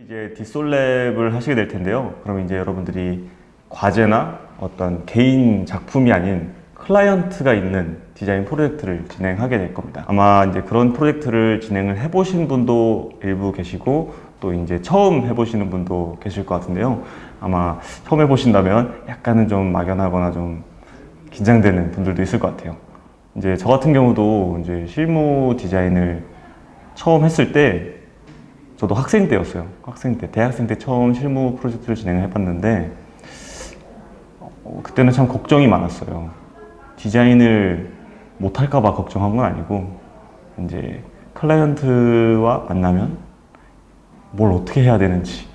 이제 뒷솔랩을 하시게 될 텐데요. 그럼 이제 여러분들이 과제나 어떤 개인 작품이 아닌 클라이언트가 있는 디자인 프로젝트를 진행하게 될 겁니다. 아마 이제 그런 프로젝트를 진행을 해보신 분도 일부 계시고 또 이제 처음 해보시는 분도 계실 것 같은데요. 아마 처음 해보신다면 약간은 좀 막연하거나 좀 긴장되는 분들도 있을 것 같아요. 이제 저 같은 경우도 이제 실무 디자인을 처음 했을 때 저도 학생 때였어요. 학생 때, 대학생 때 처음 실무 프로젝트를 진행을 해봤는데 그때는 참 걱정이 많았어요. 디자인을 못할까봐 걱정한 건 아니고 이제 클라이언트와 만나면 뭘 어떻게 해야 되는지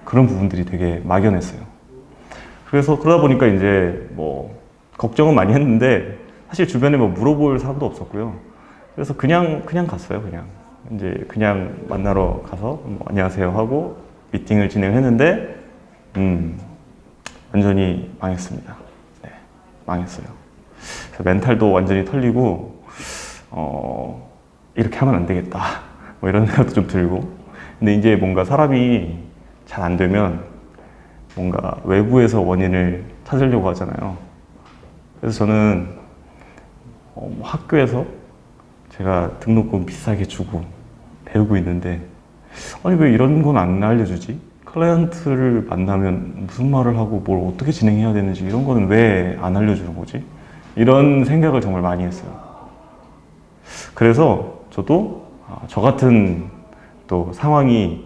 그런 부분들이 되게 막연했어요. 그래서 그러다 보니까 이제 뭐 걱정은 많이 했는데 사실 주변에 뭐 물어볼 사람도 없었고요. 그래서 그냥 갔어요. 그냥 만나러 가서 뭐 안녕하세요 하고 미팅을 진행했는데 완전히 망했습니다. 네, 망했어요. 그래서 멘탈도 완전히 털리고 이렇게 하면 안 되겠다 뭐 이런 생각도 좀 들고. 근데 이제 뭔가 사람이 잘 안 되면 뭔가 외부에서 원인을 찾으려고 하잖아요. 그래서 저는 학교에서 제가 등록금 비싸게 주고 배우고 있는데 아니 왜 이런 건 안 알려주지? 클라이언트를 만나면 무슨 말을 하고 뭘 어떻게 진행해야 되는지 이런 거는 왜 안 알려주는 거지? 이런 생각을 정말 많이 했어요. 그래서 저도 저 같은 또 상황이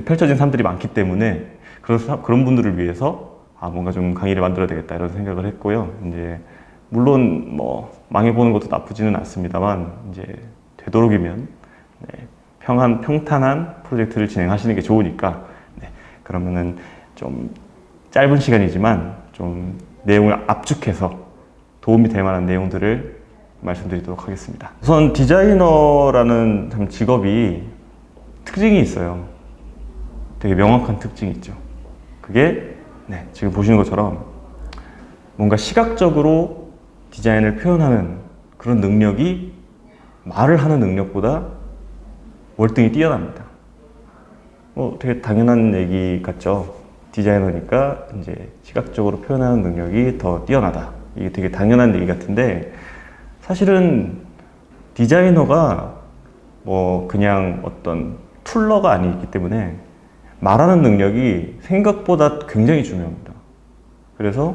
펼쳐진 사람들이 많기 때문에 그런 분들을 위해서 뭔가 좀 강의를 만들어야 되겠다 이런 생각을 했고요. 이제 물론 뭐 망해보는 것도 나쁘지는 않습니다만 이제 되도록이면 평탄한 프로젝트를 진행하시는 게 좋으니까 그러면은 좀 짧은 시간이지만 좀 내용을 압축해서 도움이 될 만한 내용들을 말씀드리도록 하겠습니다. 우선 디자이너라는 참 직업이 특징이 있어요. 되게 명확한 특징이 있죠. 그게 지금 보시는 것처럼 뭔가 시각적으로 디자인을 표현하는 그런 능력이 말을 하는 능력보다 월등히 뛰어납니다. 되게 당연한 얘기 같죠. 디자이너니까 이제 시각적으로 표현하는 능력이 더 뛰어나다. 이게 되게 당연한 얘기 같은데 사실은 디자이너가 뭐 그냥 어떤 툴러가 아니기 때문에 말하는 능력이 생각보다 굉장히 중요합니다. 그래서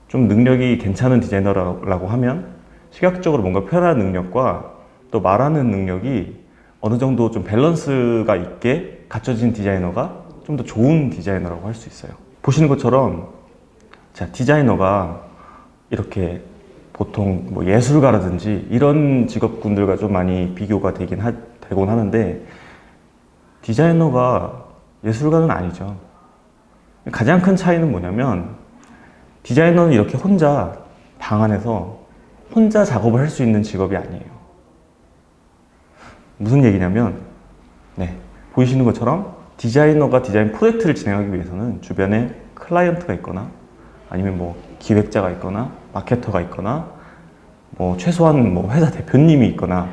좀 능력이 괜찮은 디자이너라고 하면 시각적으로 뭔가 표현하는 능력과 또 말하는 능력이 어느 정도 좀 밸런스가 있게 갖춰진 디자이너가 좀 더 좋은 디자이너라고 할 수 있어요. 보시는 것처럼 디자이너가 이렇게 보통 뭐 예술가라든지 이런 직업군들과 좀 많이 비교가 되곤 하는데 디자이너가 예술가는 아니죠. 가장 큰 차이는 뭐냐면 디자이너는 이렇게 혼자 방 안에서 혼자 작업을 할 수 있는 직업이 아니에요. 무슨 얘기냐면 보이시는 것처럼 디자이너가 디자인 프로젝트를 진행하기 위해서는 주변에 클라이언트가 있거나 아니면 뭐 기획자가 있거나 마케터가 있거나 뭐 최소한 뭐 회사 대표님이 있거나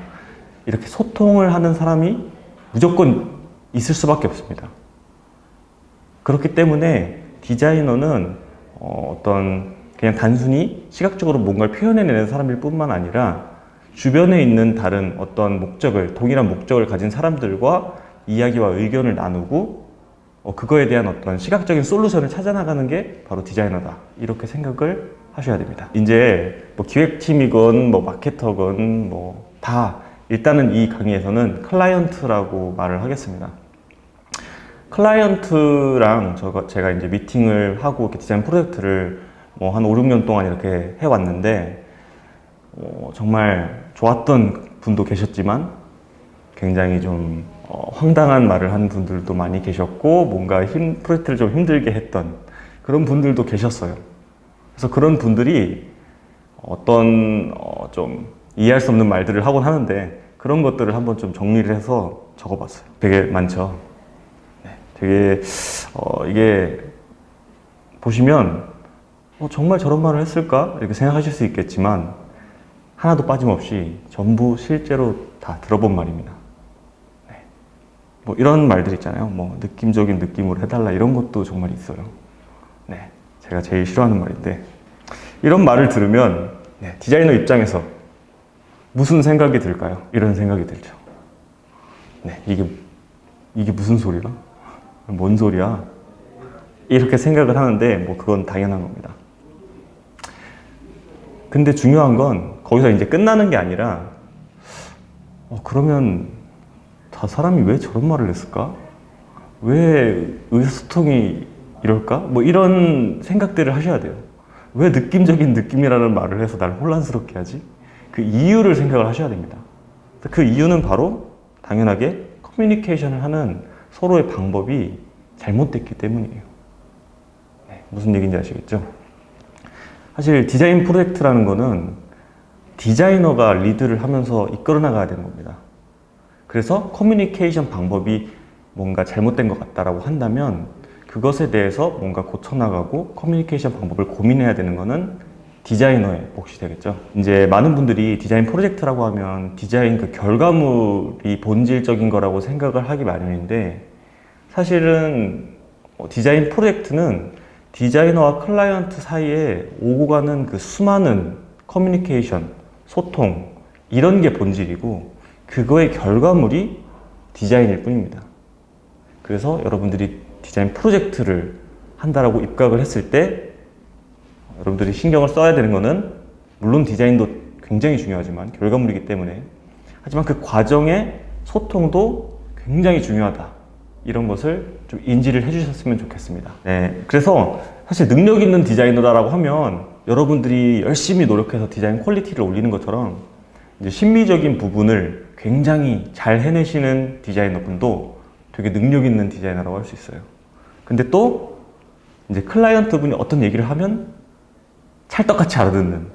이렇게 소통을 하는 사람이 무조건 있을 수밖에 없습니다. 그렇기 때문에 디자이너는 어떤 그냥 단순히 시각적으로 뭔가를 표현해내는 사람일 뿐만 아니라 주변에 있는 다른 어떤 동일한 목적을 가진 사람들과 이야기와 의견을 나누고 그거에 대한 어떤 시각적인 솔루션을 찾아나가는 게 바로 디자이너다. 이렇게 생각을 하셔야 됩니다. 이제 뭐 기획팀이건 뭐 마케터건 뭐 다 일단은 이 강의에서는 클라이언트라고 말을 하겠습니다. 클라이언트랑 제가 이제 미팅을 하고 이렇게 디자인 프로젝트를 뭐 한 5, 6년 동안 이렇게 해왔는데 정말 좋았던 분도 계셨지만 굉장히 좀 황당한 말을 하는 분들도 많이 계셨고 뭔가 프로젝트를 좀 힘들게 했던 그런 분들도 계셨어요. 그래서 그런 분들이 어떤 좀 이해할 수 없는 말들을 하곤 하는데 그런 것들을 한번 좀 정리를 해서 적어봤어요. 되게 많죠. 되게 이게 보시면 정말 저런 말을 했을까? 이렇게 생각하실 수 있겠지만 하나도 빠짐없이 전부 실제로 다 들어본 말입니다. 뭐 이런 말들 있잖아요. 뭐 느낌적인 느낌으로 해달라 이런 것도 정말 있어요. 네, 제가 제일 싫어하는 말인데 이런 말을 들으면 네, 디자이너 입장에서 무슨 생각이 들까요? 이런 생각이 들죠. 네, 이게 무슨 소리야? 뭔 소리야? 이렇게 생각을 하는데 뭐 그건 당연한 겁니다. 근데 중요한 건 거기서 이제 끝나는 게 아니라 그러면 저 사람이 왜 저런 말을 했을까? 왜 의사소통이 이럴까? 뭐 이런 생각들을 하셔야 돼요. 왜 느낌적인 느낌이라는 말을 해서 날 혼란스럽게 하지? 그 이유를 생각을 하셔야 됩니다. 그 이유는 바로 당연하게 커뮤니케이션을 하는 서로의 방법이 잘못됐기 때문이에요. 네, 무슨 얘기인지 아시겠죠? 사실 디자인 프로젝트라는 거는 디자이너가 리드를 하면서 이끌어 나가야 되는 겁니다. 그래서 커뮤니케이션 방법이 뭔가 잘못된 것 같다라고 한다면 그것에 대해서 뭔가 고쳐나가고 커뮤니케이션 방법을 고민해야 되는 거는 디자이너의 몫이 되겠죠. 이제 많은 분들이 디자인 프로젝트라고 하면 디자인 그 결과물이 본질적인 거라고 생각을 하기 마련인데 사실은 디자인 프로젝트는 디자이너와 클라이언트 사이에 오고 가는 그 수많은 커뮤니케이션, 소통 이런 게 본질이고 그거의 결과물이 디자인일 뿐입니다. 그래서 여러분들이 디자인 프로젝트를 한다라고 입각을 했을 때 여러분들이 신경을 써야 되는 거는 물론 디자인도 굉장히 중요하지만 결과물이기 때문에 하지만 그 과정의 소통도 굉장히 중요하다. 이런 것을 좀 인지를 해주셨으면 좋겠습니다. 네, 그래서 사실 능력 있는 디자이너라고 하면 여러분들이 열심히 노력해서 디자인 퀄리티를 올리는 것처럼 이제 심미적인 부분을 굉장히 잘 해내시는 디자이너분도 되게 능력 있는 디자이너라고 할 수 있어요. 근데 또 이제 클라이언트 분이 어떤 얘기를 하면 찰떡같이 알아듣는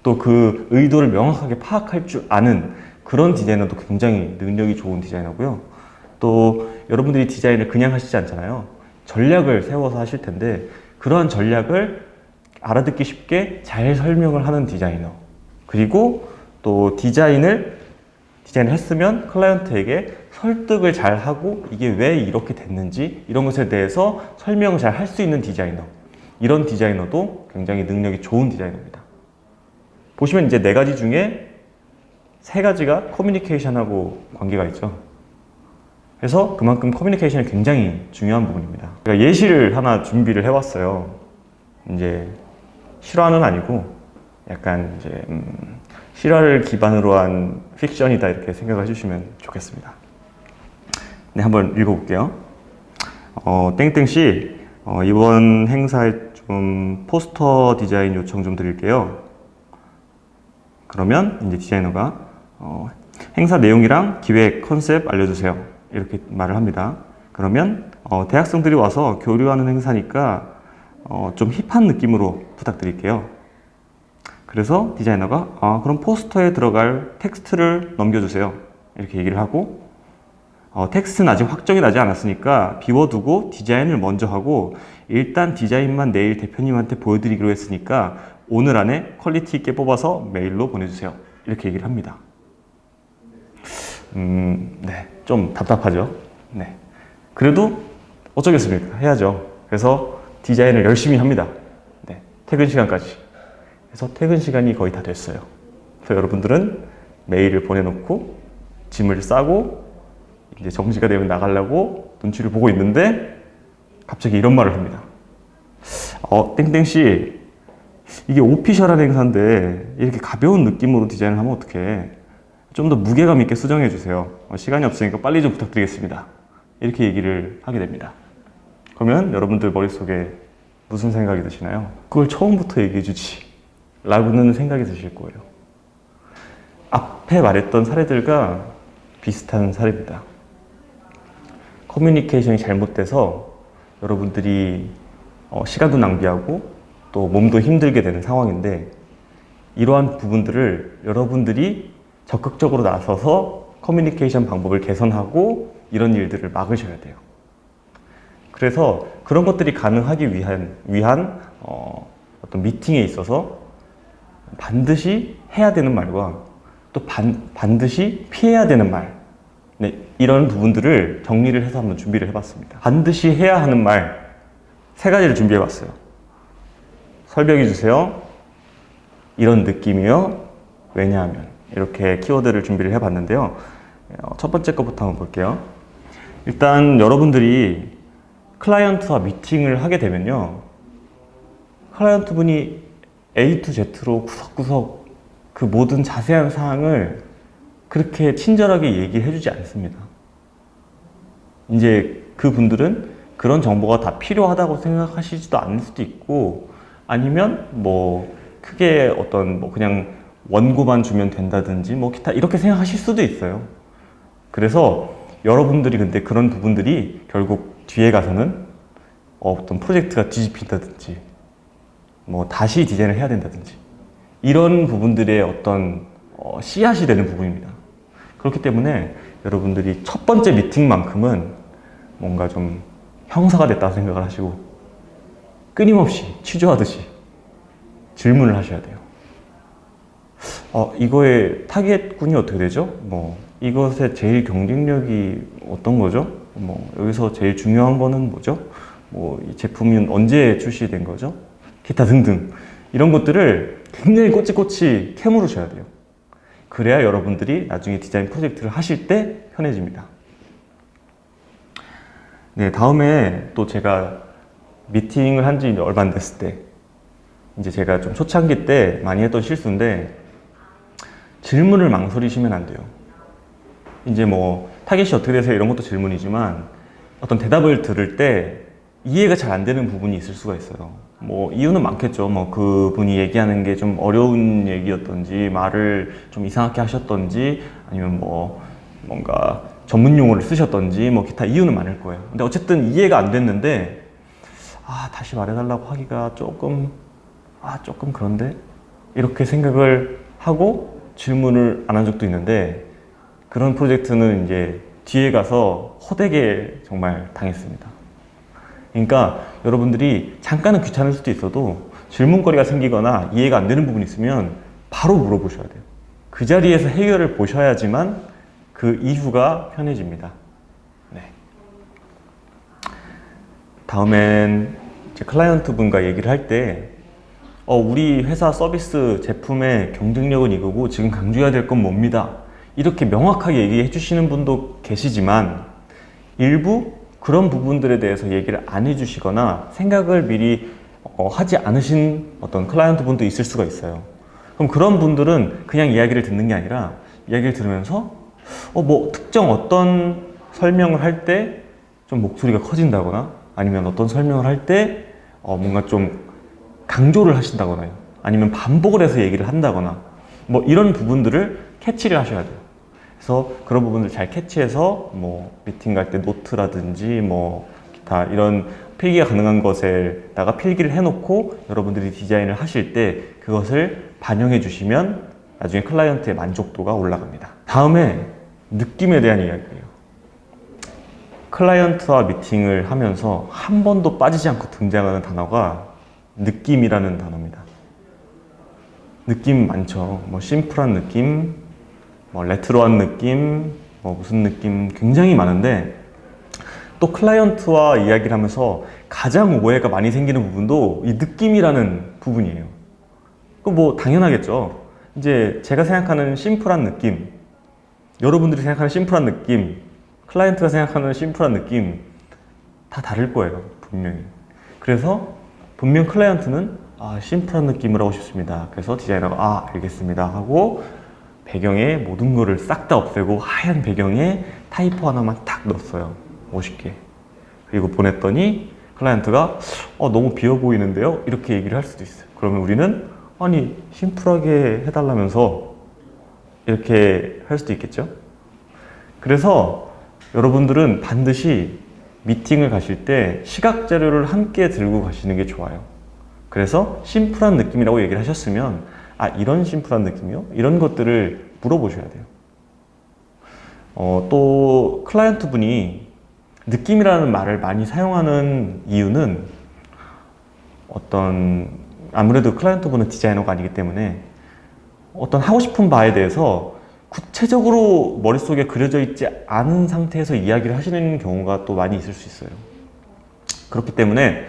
또 그 의도를 명확하게 파악할 줄 아는 그런 디자이너도 굉장히 능력이 좋은 디자이너고요. 또 여러분들이 디자인을 그냥 하시지 않잖아요. 전략을 세워서 하실 텐데 그러한 전략을 알아듣기 쉽게 잘 설명을 하는 디자이너 그리고 또 디자인을 했으면 클라이언트에게 설득을 잘 하고 이게 왜 이렇게 됐는지 이런 것에 대해서 설명을 잘 할 수 있는 디자이너 이런 디자이너도 굉장히 능력이 좋은 디자이너입니다. 보시면 이제 4가지 중에 3가지가 커뮤니케이션하고 관계가 있죠. 그래서 그만큼 커뮤니케이션이 굉장히 중요한 부분입니다. 제가 예시를 하나 준비를 해봤어요. 이제 실화는 아니고 약간 이제 실화를 기반으로 한 픽션이다 이렇게 생각을 해주시면 좋겠습니다. 네, 한번 읽어볼게요. 땡땡씨 이번 행사에 좀 포스터 디자인 요청 좀 드릴게요. 그러면 이제 디자이너가 행사 내용이랑 기획 컨셉 알려주세요. 이렇게 말을 합니다. 그러면 대학생들이 와서 교류하는 행사니까 좀 힙한 느낌으로 부탁드릴게요. 그래서 디자이너가 그럼 포스터에 들어갈 텍스트를 넘겨주세요. 이렇게 얘기를 하고 텍스트는 아직 확정이 나지 않았으니까 비워두고 디자인을 먼저 하고 일단 디자인만 내일 대표님한테 보여드리기로 했으니까 오늘 안에 퀄리티 있게 뽑아서 메일로 보내주세요. 이렇게 얘기를 합니다. 네, 좀 답답하죠. 네, 그래도 어쩌겠습니까? 해야죠. 그래서 디자인을 열심히 합니다. 네, 퇴근 시간까지. 그래서 퇴근 시간이 거의 다 됐어요. 그래서 여러분들은 메일을 보내놓고 짐을 싸고 이제 정시가 되면 나가려고 눈치를 보고 있는데 갑자기 이런 말을 합니다. 땡땡씨 이게 오피셜한 행사인데 이렇게 가벼운 느낌으로 디자인을 하면 어떡해. 좀 더 무게감 있게 수정해 주세요. 시간이 없으니까 빨리 좀 부탁드리겠습니다. 이렇게 얘기를 하게 됩니다. 그러면 여러분들 머릿속에 무슨 생각이 드시나요? 그걸 처음부터 얘기해 주지 라고는 생각이 드실 거예요. 앞에 말했던 사례들과 비슷한 사례입니다. 커뮤니케이션이 잘못돼서 여러분들이 시간도 낭비하고 또 몸도 힘들게 되는 상황인데 이러한 부분들을 여러분들이 적극적으로 나서서 커뮤니케이션 방법을 개선하고 이런 일들을 막으셔야 돼요. 그래서 그런 것들이 가능하기 위한 어떤 미팅에 있어서 반드시 해야 되는 말과 또 반드시 피해야 되는 말, 네, 이런 부분들을 정리를 해서 한번 준비를 해봤습니다. 반드시 해야 하는 말 3가지를 준비해봤어요. 설명해 주세요. 이런 느낌이요. 왜냐하면. 이렇게 키워드를 준비를 해봤는데요. 첫 번째 것부터 한번 볼게요. 일단 여러분들이 클라이언트와 미팅을 하게 되면요. 클라이언트 분이 A to Z로 구석구석 그 모든 자세한 사항을 그렇게 친절하게 얘기를 해주지 않습니다. 이제 그 분들은 그런 정보가 다 필요하다고 생각하시지도 않을 수도 있고, 아니면 뭐 크게 어떤 뭐 그냥 원고만 주면 된다든지 뭐 기타 이렇게 생각하실 수도 있어요. 그래서 여러분들이 근데 그런 부분들이 결국 뒤에 가서는 어떤 프로젝트가 뒤집힌다든지 뭐 다시 디자인을 해야 된다든지 이런 부분들의 어떤 씨앗이 되는 부분입니다. 그렇기 때문에 여러분들이 첫 번째 미팅만큼은 뭔가 좀 형사가 됐다고 생각을 하시고 끊임없이 취조하듯이 질문을 하셔야 돼요. 이거의 타겟군이 어떻게 되죠? 뭐 이것의 제일 경쟁력이 어떤 거죠? 뭐 여기서 제일 중요한 거는 뭐죠? 뭐 이 제품이 언제 출시된 거죠? 기타 등등 이런 것들을 굉장히 꼬치꼬치 캐물으셔야 돼요. 그래야 여러분들이 나중에 디자인 프로젝트를 하실 때 편해집니다. 네, 다음에 또 제가 미팅을 한 지 얼마 안 됐을 때 이제 제가 좀 초창기 때 많이 했던 실수인데 질문을 망설이시면 안 돼요. 이제 뭐 타겟이 어떻게 되세요? 이런 것도 질문이지만 어떤 대답을 들을 때 이해가 잘 안 되는 부분이 있을 수가 있어요. 뭐 이유는 많겠죠. 뭐 그분이 얘기하는 게 좀 어려운 얘기였던지 말을 좀 이상하게 하셨던지 아니면 뭐 뭔가 전문 용어를 쓰셨던지 뭐 기타 이유는 많을 거예요. 근데 어쨌든 이해가 안 됐는데 다시 말해달라고 하기가 조금 그런데 이렇게 생각을 하고 질문을 안 한 적도 있는데 그런 프로젝트는 이제 뒤에 가서 호되게 정말 당했습니다. 그러니까 여러분들이 잠깐은 귀찮을 수도 있어도 질문거리가 생기거나 이해가 안 되는 부분이 있으면 바로 물어보셔야 돼요. 그 자리에서 해결을 보셔야지만 그 이후가 편해집니다. 네. 다음엔 이제 클라이언트 분과 얘기를 할 때 우리 회사 서비스 제품의 경쟁력은 이거고 지금 강조해야 될 건 뭡니다. 이렇게 명확하게 얘기해 주시는 분도 계시지만 일부 그런 부분들에 대해서 얘기를 안 해주시거나 생각을 미리 하지 않으신 어떤 클라이언트 분도 있을 수가 있어요. 그럼 그런 분들은 그냥 이야기를 듣는 게 아니라 이야기를 들으면서 뭐 특정 어떤 설명을 할 때 좀 목소리가 커진다거나 아니면 어떤 설명을 할 때 뭔가 좀 강조를 하신다거나 아니면 반복을 해서 얘기를 한다거나 뭐 이런 부분들을 캐치를 하셔야 돼요. 그래서 그런 부분들 잘 캐치해서 뭐 미팅 갈 때 노트라든지 뭐 기타 이런 필기가 가능한 것에다가 필기를 해놓고 여러분들이 디자인을 하실 때 그것을 반영해 주시면 나중에 클라이언트의 만족도가 올라갑니다. 다음에 느낌에 대한 이야기예요. 클라이언트와 미팅을 하면서 한 번도 빠지지 않고 등장하는 단어가 느낌이라는 단어입니다. 느낌 많죠. 뭐 심플한 느낌, 뭐 레트로한 느낌, 뭐 무슨 느낌 굉장히 많은데 또 클라이언트와 이야기를 하면서 가장 오해가 많이 생기는 부분도 이 느낌이라는 부분이에요. 그 뭐 당연하겠죠. 이제 제가 생각하는 심플한 느낌, 여러분들이 생각하는 심플한 느낌, 클라이언트가 생각하는 심플한 느낌 다 다를 거예요, 분명히. 그래서 분명 클라이언트는 심플한 느낌을 하고 싶습니다. 그래서 디자이너가 알겠습니다 하고 배경에 모든 거를 싹 다 없애고 하얀 배경에 타이포 하나만 딱 넣었어요. 멋있게. 그리고 보냈더니 클라이언트가 너무 비어 보이는데요? 이렇게 얘기를 할 수도 있어요. 그러면 우리는 아니 심플하게 해달라면서 이렇게 할 수도 있겠죠. 그래서 여러분들은 반드시 미팅을 가실 때 시각 자료를 함께 들고 가시는 게 좋아요. 그래서 심플한 느낌이라고 얘기를 하셨으면 이런 심플한 느낌이요? 이런 것들을 물어보셔야 돼요. 또 클라이언트 분이 느낌이라는 말을 많이 사용하는 이유는 아무래도 클라이언트 분은 디자이너가 아니기 때문에 어떤 하고 싶은 바에 대해서 구체적으로 머릿속에 그려져 있지 않은 상태에서 이야기를 하시는 경우가 또 많이 있을 수 있어요. 그렇기 때문에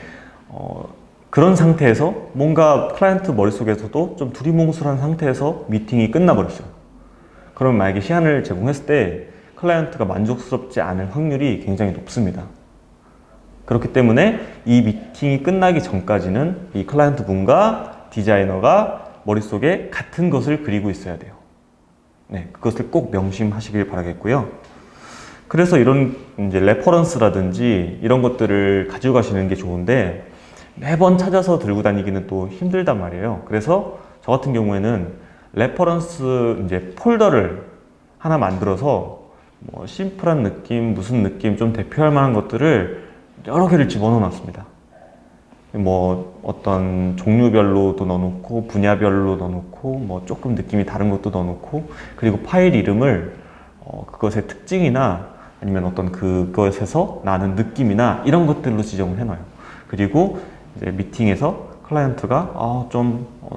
그런 상태에서 뭔가 클라이언트 머릿속에서도 좀 두리뭉술한 상태에서 미팅이 끝나버렸어요. 그럼 만약에 시안을 제공했을 때 클라이언트가 만족스럽지 않을 확률이 굉장히 높습니다. 그렇기 때문에 이 미팅이 끝나기 전까지는 이 클라이언트 분과 디자이너가 머릿속에 같은 것을 그리고 있어야 돼요. 네, 그것을 꼭 명심하시길 바라겠고요. 그래서 이런 이제 레퍼런스라든지 이런 것들을 가지고 가시는 게 좋은데 매번 찾아서 들고 다니기는 또 힘들단 말이에요. 그래서 저 같은 경우에는 레퍼런스 이제 폴더를 하나 만들어서 뭐 심플한 느낌, 무슨 느낌 좀 대표할 만한 것들을 여러 개를 집어넣어 놨습니다. 뭐 어떤 종류별로도 넣어놓고 분야별로 넣어놓고 뭐 조금 느낌이 다른 것도 넣어놓고 그리고 파일 이름을 그것의 특징이나 아니면 어떤 그것에서 나는 느낌이나 이런 것들로 지정을 해놔요. 그리고 이제 미팅에서 클라이언트가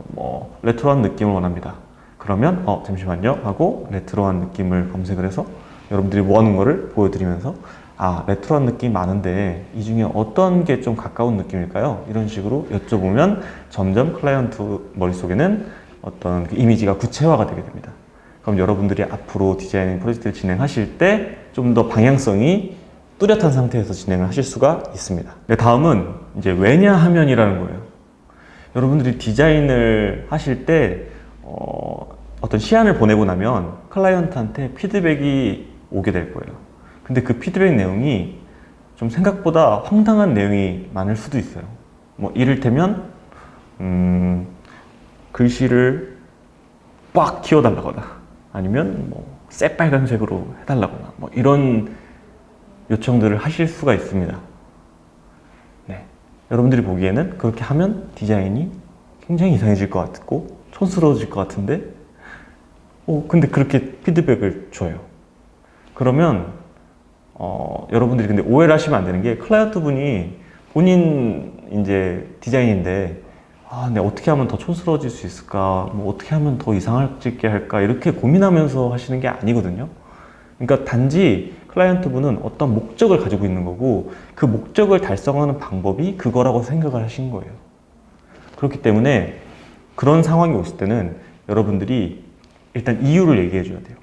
뭐 레트로한 느낌을 원합니다. 그러면 잠시만요 하고 레트로한 느낌을 검색을 해서 여러분들이 원하는 거를 보여드리면서 레트로한 느낌 많은데 이 중에 어떤 게 좀 가까운 느낌일까요? 이런 식으로 여쭤보면 점점 클라이언트 머릿속에는 어떤 그 이미지가 구체화가 되게 됩니다. 그럼 여러분들이 앞으로 디자이닝 프로젝트를 진행하실 때 좀 더 방향성이 뚜렷한 상태에서 진행을 하실 수가 있습니다. 네, 다음은 이제 왜냐하면이라는 거예요. 여러분들이 디자인을 하실 때 어떤 시안을 보내고 나면 클라이언트한테 피드백이 오게 될 거예요. 근데 그 피드백 내용이 좀 생각보다 황당한 내용이 많을 수도 있어요. 뭐 이를테면 글씨를 빡 키워달라거나 아니면 뭐 새빨간색으로 해달라거나 뭐 이런 요청들을 하실 수가 있습니다. 네. 여러분들이 보기에는 그렇게 하면 디자인이 굉장히 이상해질 것 같고 촌스러워질 것 같은데 근데 그렇게 피드백을 줘요. 그러면 여러분들이 근데 오해를 하시면 안 되는 게 클라이언트 분이 본인 이제 디자인인데 내가 어떻게 하면 더 촌스러워질 수 있을까? 뭐 어떻게 하면 더 이상하게 할까? 이렇게 고민하면서 하시는 게 아니거든요. 그러니까 단지 클라이언트 분은 어떤 목적을 가지고 있는 거고 그 목적을 달성하는 방법이 그거라고 생각을 하신 거예요. 그렇기 때문에 그런 상황이 오실 때는 여러분들이 일단 이유를 얘기해 줘야 돼요.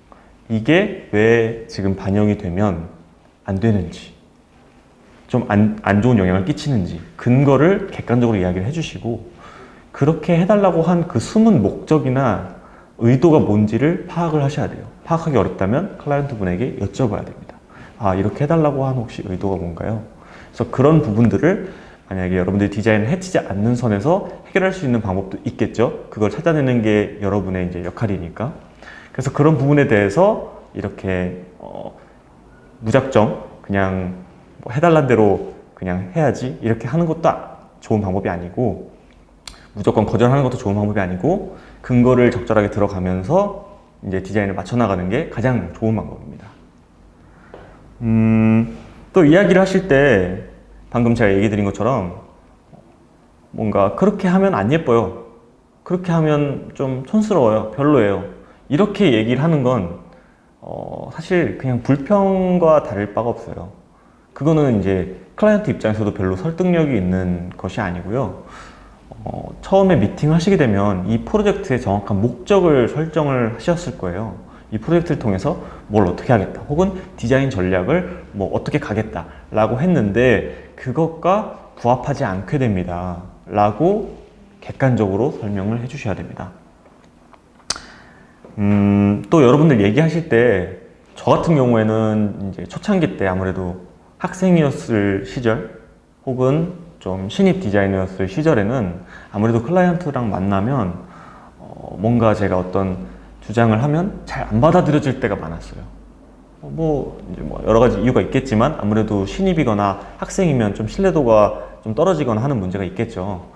이게 왜 지금 반영이 되면 안 되는지, 좀 안 좋은 영향을 끼치는지 근거를 객관적으로 이야기를 해주시고 그렇게 해달라고 한 그 숨은 목적이나 의도가 뭔지를 파악을 하셔야 돼요. 파악하기 어렵다면 클라이언트 분에게 여쭤봐야 됩니다. 이렇게 해달라고 한 혹시 의도가 뭔가요? 그래서 그런 부분들을 만약에 여러분들이 디자인을 해치지 않는 선에서 해결할 수 있는 방법도 있겠죠. 그걸 찾아내는 게 여러분의 이제 역할이니까. 그래서 그런 부분에 대해서 이렇게 무작정 그냥 뭐 해달란 대로 그냥 해야지 이렇게 하는 것도 좋은 방법이 아니고 무조건 거절하는 것도 좋은 방법이 아니고 근거를 적절하게 들어가면서 이제 디자인을 맞춰 나가는 게 가장 좋은 방법입니다. 또 이야기를 하실 때 방금 제가 얘기 드린 것처럼 뭔가 그렇게 하면 안 예뻐요. 그렇게 하면 좀 촌스러워요. 별로예요. 이렇게 얘기를 하는 건 사실 그냥 불평과 다를 바가 없어요. 그거는 이제 클라이언트 입장에서도 별로 설득력이 있는 것이 아니고요. 처음에 미팅을 하시게 되면 이 프로젝트의 정확한 목적을 설정을 하셨을 거예요. 이 프로젝트를 통해서 뭘 어떻게 하겠다 혹은 디자인 전략을 뭐 어떻게 가겠다 라고 했는데 그것과 부합하지 않게 됩니다 라고 객관적으로 설명을 해 주셔야 됩니다. 또 여러분들 얘기하실 때 저 같은 경우에는 이제 초창기 때 아무래도 학생이었을 시절 혹은 좀 신입 디자이너였을 시절에는 아무래도 클라이언트랑 만나면 뭔가 제가 어떤 주장을 하면 잘 안 받아들여질 때가 많았어요. 이제 여러 가지 이유가 있겠지만 아무래도 신입이거나 학생이면 좀 신뢰도가 좀 떨어지거나 하는 문제가 있겠죠.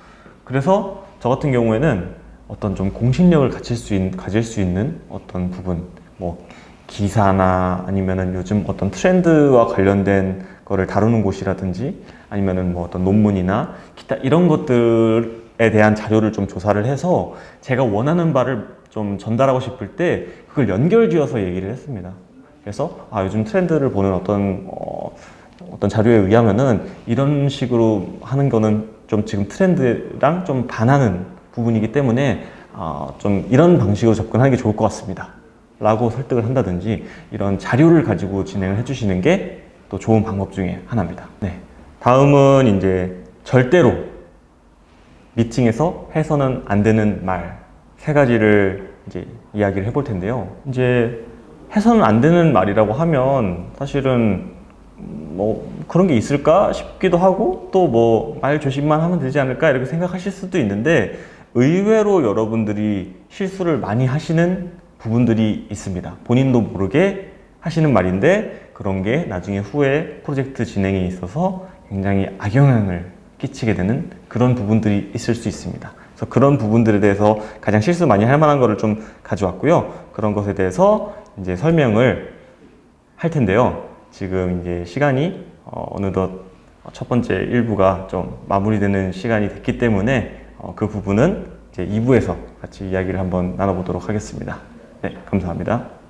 그래서 저 같은 경우에는 어떤 좀 공신력을 가질 수 있는 어떤 부분, 뭐 기사나 아니면은 요즘 어떤 트렌드와 관련된 거를 다루는 곳이라든지 아니면은 뭐 어떤 논문이나 기타 이런 것들에 대한 자료를 좀 조사를 해서 제가 원하는 바를 좀 전달하고 싶을 때 그걸 연결지어서 얘기를 했습니다. 그래서 요즘 트렌드를 보는 어떤 자료에 의하면은 이런 식으로 하는 거는 좀 지금 트렌드랑 좀 반하는 부분이기 때문에 좀 이런 방식으로 접근하는 게 좋을 것 같습니다. 라고 설득을 한다든지 이런 자료를 가지고 진행을 해주시는 게 또 좋은 방법 중에 하나입니다. 네. 다음은 이제 절대로 미팅에서 해서는 안 되는 말 3가지를 이제 이야기를 해볼 텐데요. 이제 해서는 안 되는 말이라고 하면 사실은 뭐 그런 게 있을까 싶기도 하고 또 뭐 말 조심만 하면 되지 않을까 이렇게 생각하실 수도 있는데 의외로 여러분들이 실수를 많이 하시는 부분들이 있습니다. 본인도 모르게 하시는 말인데 그런 게 나중에 후에 프로젝트 진행에 있어서 굉장히 악영향을 끼치게 되는 그런 부분들이 있을 수 있습니다. 그래서 그런 부분들에 대해서 가장 실수 많이 할 만한 거를 좀 가져왔고요. 그런 것에 대해서 이제 설명을 할 텐데요. 지금 이제 시간이 어느덧 첫 번째 1부가 좀 마무리되는 시간이 됐기 때문에 그 부분은 이제 2부에서 같이 이야기를 한번 나눠보도록 하겠습니다. 네, 감사합니다.